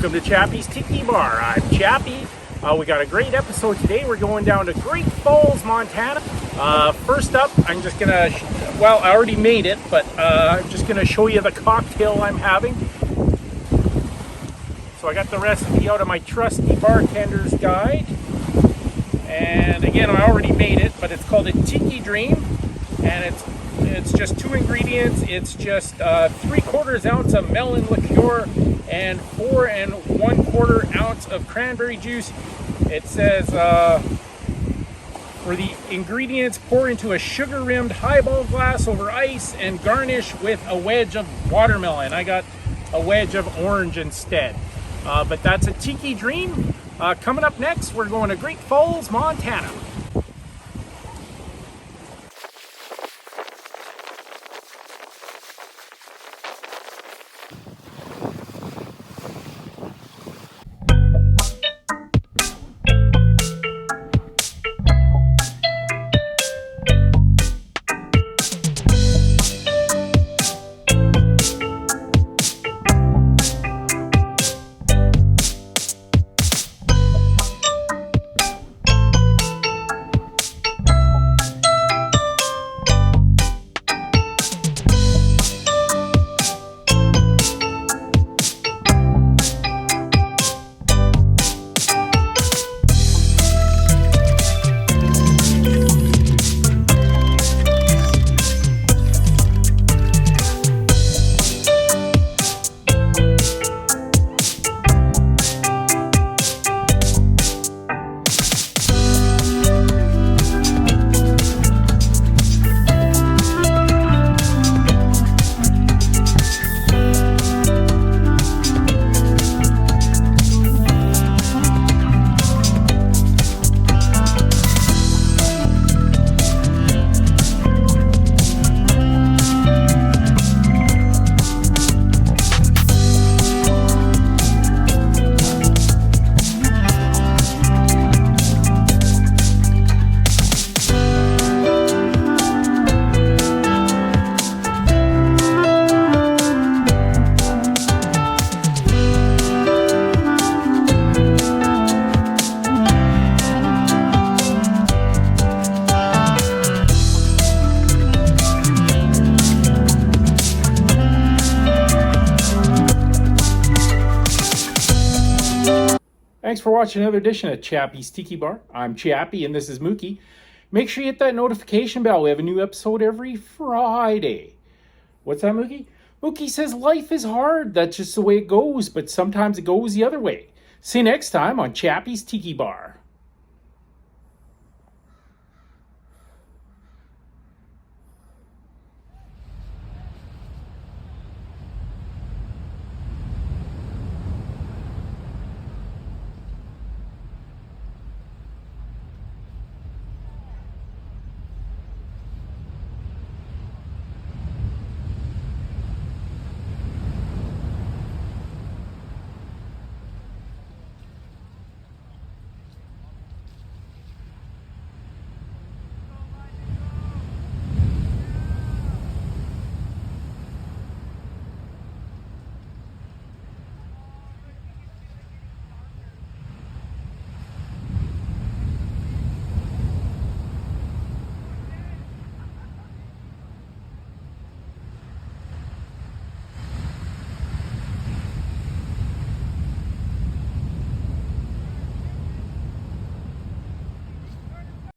Welcome to Chappy's Tiki Bar. I'm Chappy. We got a great episode today. We're going down to Great Falls, Montana. First up, I'm just gonna, well, I already made it, but I'm just gonna show you the cocktail I'm having. So I got the recipe out of my trusty bartender's guide. And again, I already made it, but it's called a Tiki Dream. And it's just 2 ingredients. It's just 3/4 ounce of melon liqueur and 4 1/4 ounce of cranberry juice. It says for the ingredients, pour into a sugar-rimmed highball glass over ice and garnish with a wedge of watermelon. I got a wedge of orange instead. But that's a Tiki Dream. Coming up next, we're going to Great Falls, Montana. Thanks for watching another edition of Chappy's Tiki Bar. I'm Chappy and this is Mookie. Make sure you hit that notification bell. We have a new episode every Friday. What's that, Mookie? Mookie says life is hard. That's just the way it goes, but sometimes it goes the other way. See you next time on Chappy's Tiki Bar.